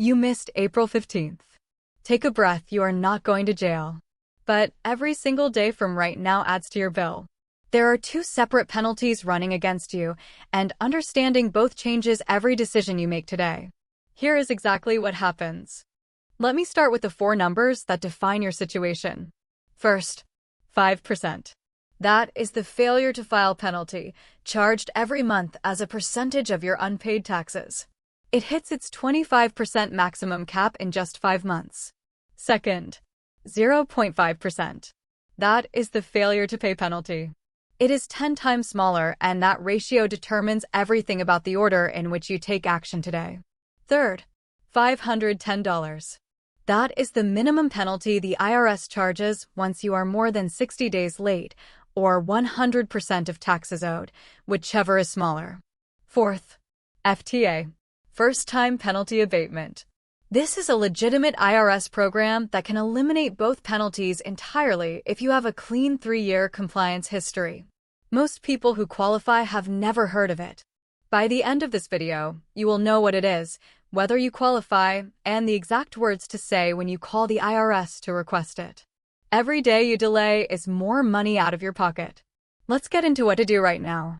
You missed April 15th. Take a breath, you are not going to jail. But every single day from right now adds to your bill. There are two separate penalties running against you, and understanding both changes every decision you make today. Here is exactly what happens. Let me start with the four numbers that define your situation. First, 5%. That is the failure to file penalty, charged every month as a percentage of your unpaid taxes. It hits its 25% maximum cap in just 5 months. Second, 0.5%. That is the failure to pay penalty. It is 10 times smaller, and that ratio determines everything about the order in which you take action today. Third, $510. That is the minimum penalty the IRS charges once you are more than 60 days late, or 100% of taxes owed, whichever is smaller. Fourth, FTA, First-Time Penalty Abatement. This is a legitimate IRS program that can eliminate both penalties entirely if you have a clean 3-year compliance history. Most people who qualify have never heard of it. By the end of this video, you will know what it is, whether you qualify, and the exact words to say when you call the IRS to request it. Every day you delay is more money out of your pocket. Let's get into what to do right now.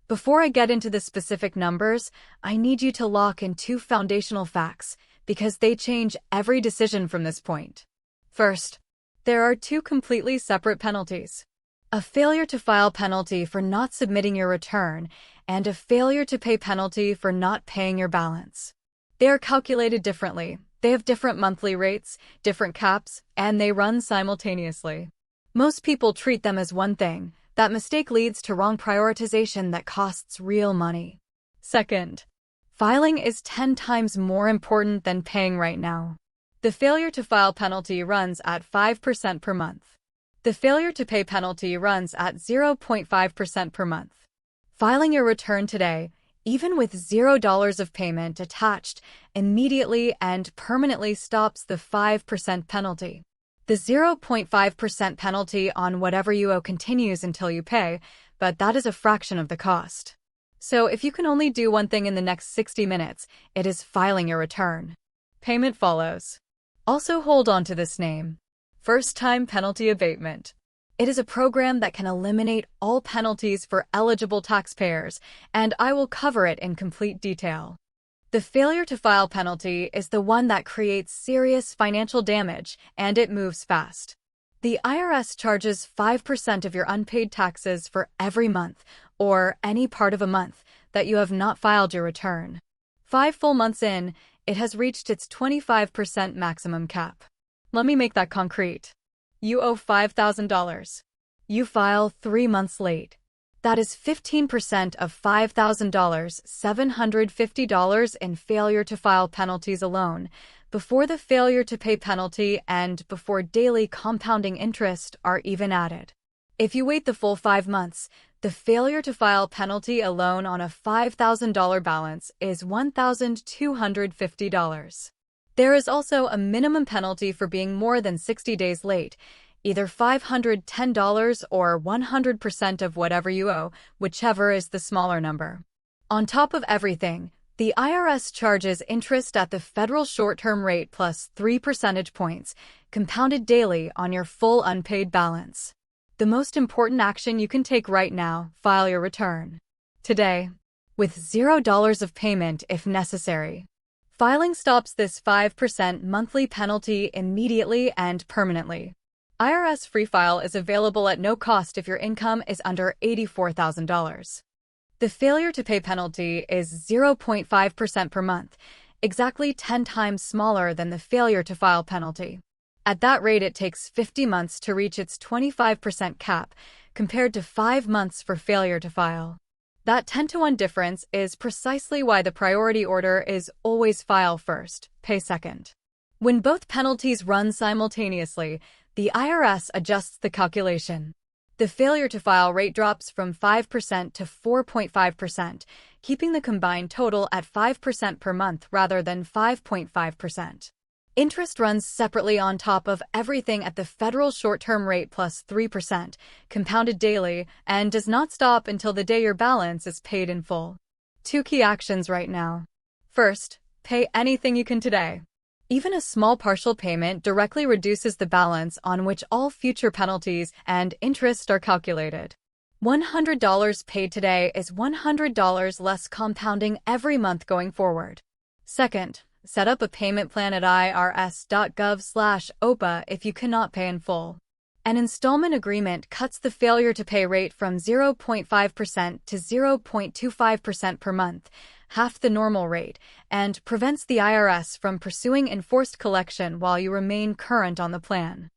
Before I get into the specific numbers, I need you to lock in two foundational facts, because they change every decision from this point. First, there are two completely separate penalties. A failure to file penalty for not submitting your return, and a failure to pay penalty for not paying your balance. They are calculated differently. They have different monthly rates, different caps, and they run simultaneously. Most people treat them as one thing. That mistake leads to wrong prioritization that costs real money. Second, filing is 10 times more important than paying right now. The failure to file penalty runs at 5% per month. The failure to pay penalty runs at 0.5% per month. Filing your return today, even with $0 of payment attached, immediately and permanently stops the 5% penalty. The 0.5% penalty on whatever you owe continues until you pay, but that is a fraction of the cost. So if you can only do one thing in the next 60 minutes, it is filing your return. Payment follows. Also hold on to this name. First-Time Penalty Abatement. It is a program that can eliminate all penalties for eligible taxpayers, and I will cover it in complete detail. The failure to file penalty is the one that creates serious financial damage, and it moves fast. The IRS charges 5% of your unpaid taxes for every month, or any part of a month, that you have not filed your return. 5 full months in, it has reached its 25% maximum cap. Let me make that concrete. You owe $5,000. You file 3 months late. That is 15% of $5,000, $750 in failure to file penalties alone, before the failure to pay penalty and before daily compounding interest are even added. If you wait the full 5 months, the failure to file penalty alone on a $5,000 balance is $1,250. There is also a minimum penalty for being more than 60 days late, either $510 or 100% of whatever you owe, whichever is the smaller number. On top of everything, the IRS charges interest at the federal short-term rate plus 3 percentage points, compounded daily on your full unpaid balance. The most important action you can take right now: file your return. Today, with $0 of payment if necessary. Filing stops this 5% monthly penalty immediately and permanently. IRS Free File is available at no cost if your income is under $84,000. The failure to pay penalty is 0.5% per month, exactly 10 times smaller than the failure to file penalty. At that rate, it takes 50 months to reach its 25% cap, compared to 5 months for failure to file. That 10-to-1 difference is precisely why the priority order is always file first, pay second. When both penalties run simultaneously, the IRS adjusts the calculation. The failure to file rate drops from 5% to 4.5%, keeping the combined total at 5% per month rather than 5.5%. Interest runs separately on top of everything at the federal short-term rate plus 3%, compounded daily, and does not stop until the day your balance is paid in full. 2 key actions right now. First, Pay anything you can today. Even a small partial payment directly reduces the balance on which all future penalties and interest are calculated. $100 paid today is $100 less compounding every month going forward. Second, set up a payment plan at irs.gov/OPA if you cannot pay in full. An installment agreement cuts the failure to pay rate from 0.5% to 0.25% per month, half the normal rate, and prevents the IRS from pursuing enforced collection while you remain current on the plan.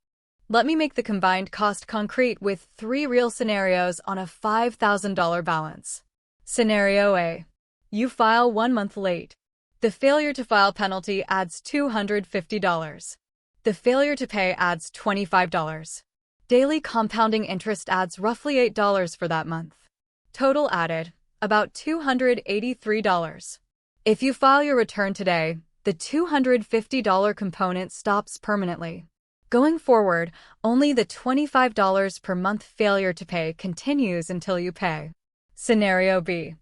Let me make the combined cost concrete with 3 real scenarios on a $5,000 balance. Scenario A. You file 1 month late. The failure to file penalty adds $250. The failure to pay adds $25. Daily compounding interest adds roughly $8 for that month. Total added, about $283. If you file your return today, the $250 component stops permanently. Going forward, only the $25 per month failure to pay continues until you pay. Scenario B.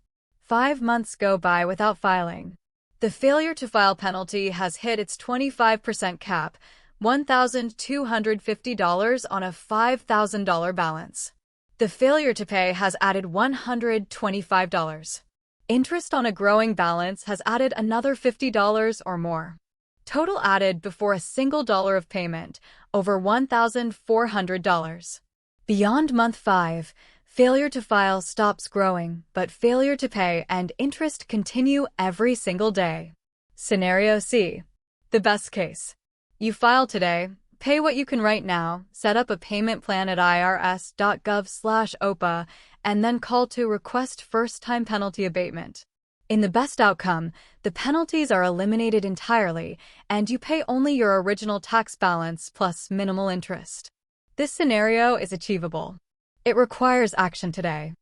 5 months go by without filing. The failure to file penalty has hit its 25% cap, $1,250 on a $5,000 balance. The failure to pay has added $125. Interest on a growing balance has added another $50 or more. Total added before a single dollar of payment, over $1,400. Beyond month 5, failure to file stops growing, but failure to pay and interest continue every single day. Scenario C. The best case. You file today, pay what you can right now, set up a payment plan at irs.gov/OPA, and then call to request first-time penalty abatement. In the best outcome, the penalties are eliminated entirely, and you pay only your original tax balance plus minimal interest. This scenario is achievable. It requires action today.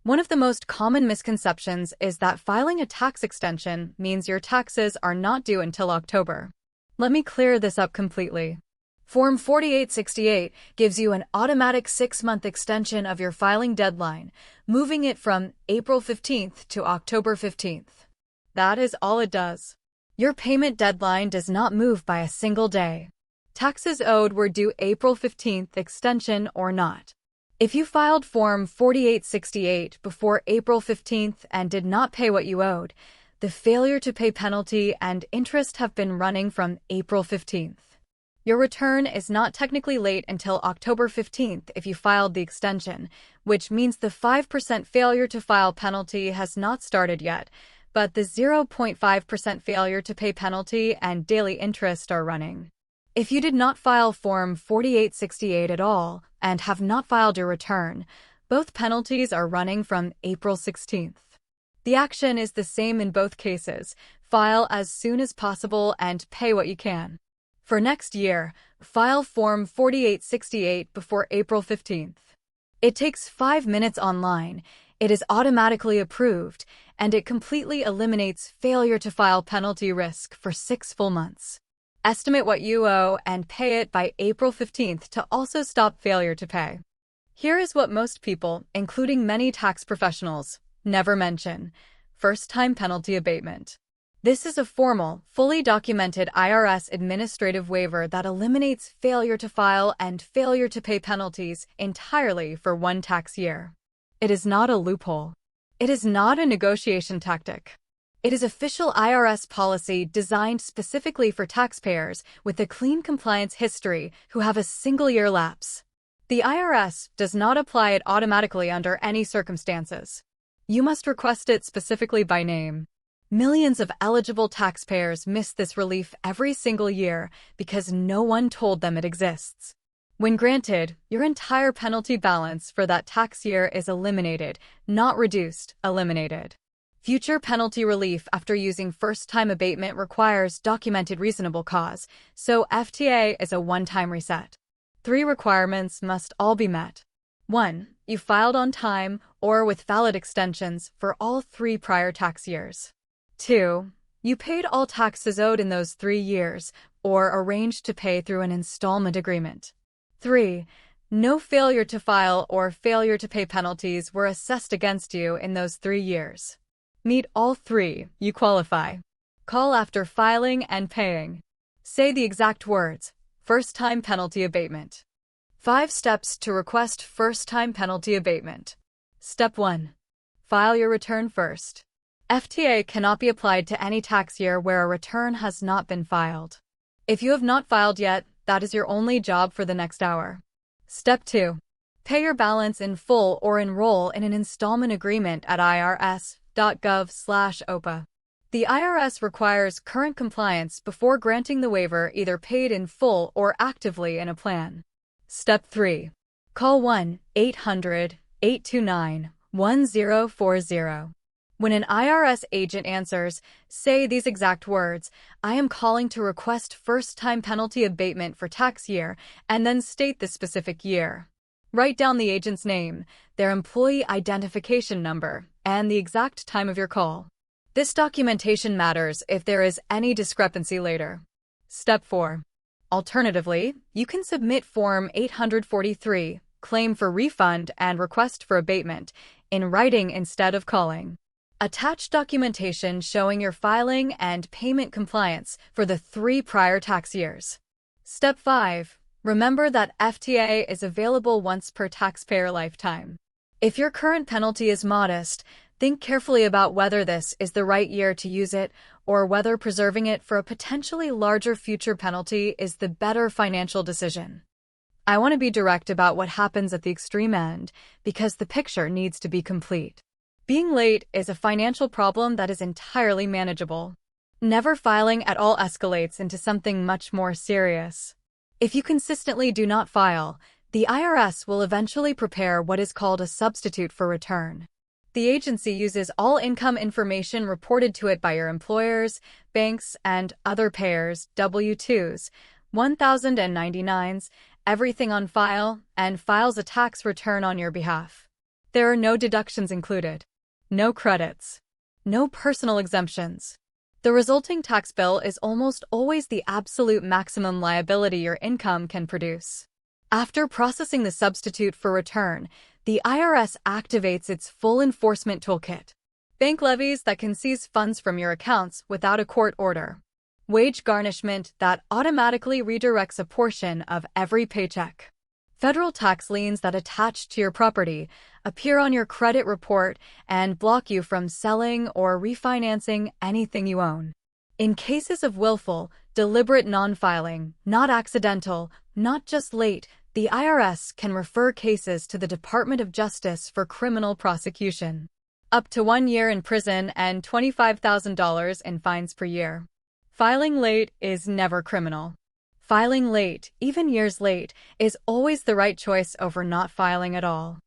One of the most common misconceptions is that filing a tax extension means your taxes are not due until October. Let me clear this up completely. Form 4868 gives you an automatic 6-month extension of your filing deadline, moving it from April 15th to October 15th. That is all it does. Your payment deadline does not move by a single day. Taxes owed were due April 15th, extension or not. If you filed Form 4868 before April 15th and did not pay what you owed, the failure to pay penalty and interest have been running from April 15th. Your return is not technically late until October 15th if you filed the extension, which means the 5% failure to file penalty has not started yet, but the 0.5% failure to pay penalty and daily interest are running. If you did not file Form 4868 at all and have not filed your return, both penalties are running from April 16th. The action is the same in both cases. File as soon as possible and pay what you can. For next year, file Form 4868 before April 15th. It takes 5 minutes online, it is automatically approved, and it completely eliminates failure to file penalty risk for 6 full months. Estimate what you owe and pay it by April 15th to also stop failure to pay. Here is what most people, including many tax professionals, never mention: first-time penalty abatement. This is a formal, fully documented IRS administrative waiver that eliminates failure to file and failure to pay penalties entirely for 1 tax year. It is not a loophole. It is not a negotiation tactic. It is official IRS policy designed specifically for taxpayers with a clean compliance history who have a single-year lapse. The IRS does not apply it automatically under any circumstances. You must request it specifically by name. Millions of eligible taxpayers miss this relief every single year because no one told them it exists. When granted, your entire penalty balance for that tax year is eliminated, not reduced, eliminated. Future penalty relief after using first-time abatement requires documented reasonable cause, so FTA is a one-time reset. 3 requirements must all be met. 1. You filed on time or with valid extensions for all 3 prior tax years. 2. You paid all taxes owed in those 3 years or arranged to pay through an installment agreement. 3. No failure to file or failure to pay penalties were assessed against you in those 3 years. Meet all 3, you qualify. Call after filing and paying. Say the exact words. First-time penalty abatement. 5 steps to request first-time penalty abatement. Step 1. File your return first. FTA cannot be applied to any tax year where a return has not been filed. If you have not filed yet, that is your only job for the next hour. Step 2. Pay your balance in full or enroll in an installment agreement at irs.gov/OPA. The IRS requires current compliance before granting the waiver, either paid in full or actively in a plan. Step 3. Call 1-800-829-1040. When an IRS agent answers, say these exact words: "I am calling to request first-time penalty abatement for tax year," and then state the specific year. Write down the agent's name, their employee identification number, and the exact time of your call. This documentation matters if there is any discrepancy later. Step 4. Alternatively, you can submit Form 843, claim for refund and request for abatement, in writing instead of calling. Attach documentation showing your filing and payment compliance for the 3 prior tax years. Step 5. Remember that FTA is available once per taxpayer lifetime. If your current penalty is modest, think carefully about whether this is the right year to use it, or whether preserving it for a potentially larger future penalty is the better financial decision. I want to be direct about what happens at the extreme end, because the picture needs to be complete. Being late is a financial problem that is entirely manageable. Never filing at all escalates into something much more serious. If you consistently do not file, the IRS will eventually prepare what is called a substitute for return. The agency uses all income information reported to it by your employers, banks, and other payers, W-2s, 1099s, everything on file, and files a tax return on your behalf. There are no deductions included, no credits, no personal exemptions. The resulting tax bill is almost always the absolute maximum liability your income can produce. After processing the substitute for return, the IRS activates its full enforcement toolkit. Bank levies that can seize funds from your accounts without a court order. Wage garnishment that automatically redirects a portion of every paycheck. Federal tax liens that attach to your property, appear on your credit report, and block you from selling or refinancing anything you own. In cases of willful, deliberate non-filing, not accidental, not just late, the IRS can refer cases to the Department of Justice for criminal prosecution. Up to 1 year in prison and $25,000 in fines per year. Filing late is never criminal. Filing late, even years late, is always the right choice over not filing at all.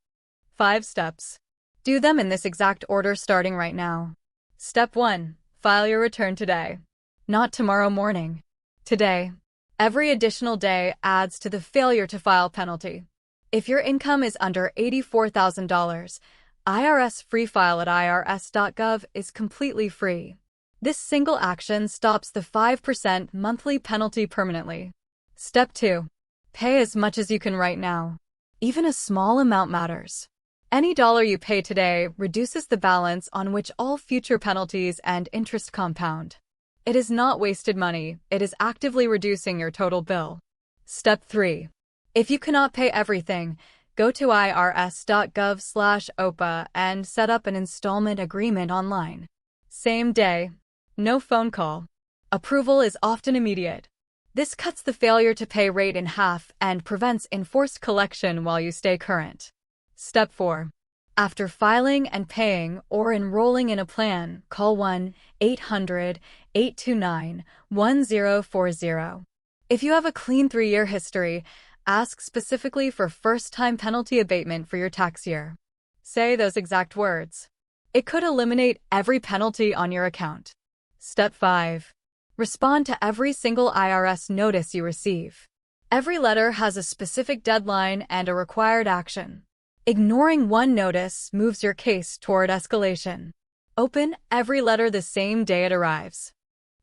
5 steps. Do them in this exact order starting right now. Step 1. File your return today. Not tomorrow morning. Today. Every additional day adds to the failure to file penalty. If your income is under $84,000, IRS free file at irs.gov is completely free. This single action stops the 5% monthly penalty permanently. Step 2. Pay as much as you can right now. Even a small amount matters. Any dollar you pay today reduces the balance on which all future penalties and interest compound. It is not wasted money, it is actively reducing your total bill. Step 3. If you cannot pay everything, go to irs.gov/OPA and set up an installment agreement online. Same day. No phone call. Approval is often immediate. This cuts the failure to pay rate in half and prevents enforced collection while you stay current. Step 4. After filing and paying or enrolling in a plan, call 1-800-829-1040. If you have a clean 3-year history, ask specifically for first-time penalty abatement for your tax year. Say those exact words. It could eliminate every penalty on your account. Step 5. Respond to every single IRS notice you receive. Every letter has a specific deadline and a required action. Ignoring one notice moves your case toward escalation. Open every letter the same day it arrives.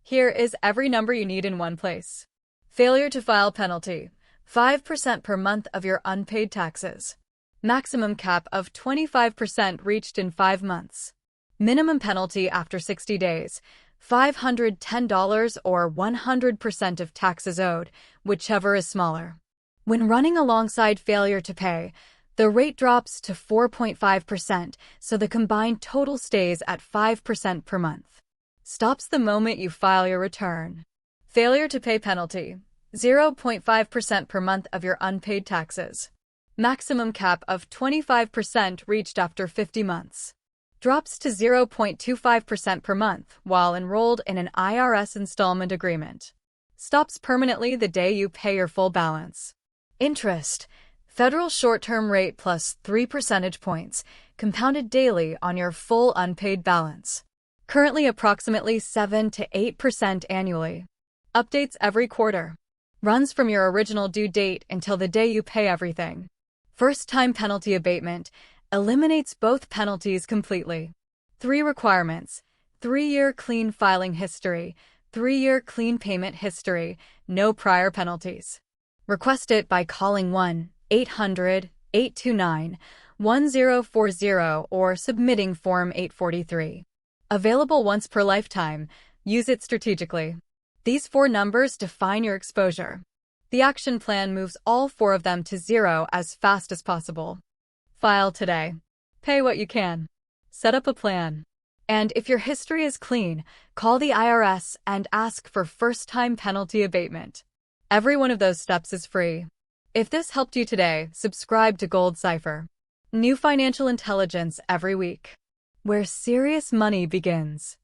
Here is every number you need in one place. Failure to file penalty, 5% per month of your unpaid taxes. Maximum cap of 25% reached in 5 months. Minimum penalty after 60 days, $510 or 100% of taxes owed, whichever is smaller. When running alongside failure to pay, the rate drops to 4.5%, so the combined total stays at 5% per month. Stops the moment you file your return. Failure to pay penalty, 0.5% per month of your unpaid taxes. Maximum cap of 25% reached after 50 months. Drops to 0.25% per month while enrolled in an IRS installment agreement. Stops permanently the day you pay your full balance. Interest. Federal short-term rate plus 3 percentage points, compounded daily on your full unpaid balance. Currently approximately 7 to 8% annually. Updates every quarter. Runs from your original due date until the day you pay everything. First-time penalty abatement eliminates both penalties completely. 3 requirements: 3-year clean filing history, 3-year clean payment history, no prior penalties. Request it by calling 1-800-829-1040 or submitting Form 843. Available once per lifetime. Use it strategically. These 4 numbers define your exposure. The action plan moves all 4 of them to 0 as fast as possible. File today. Pay what you can. Set up a plan. And if your history is clean, call the IRS and ask for first-time penalty abatement. Every one of those steps is free. If this helped you today, subscribe to Gold Cipher. New financial intelligence every week, where serious money begins.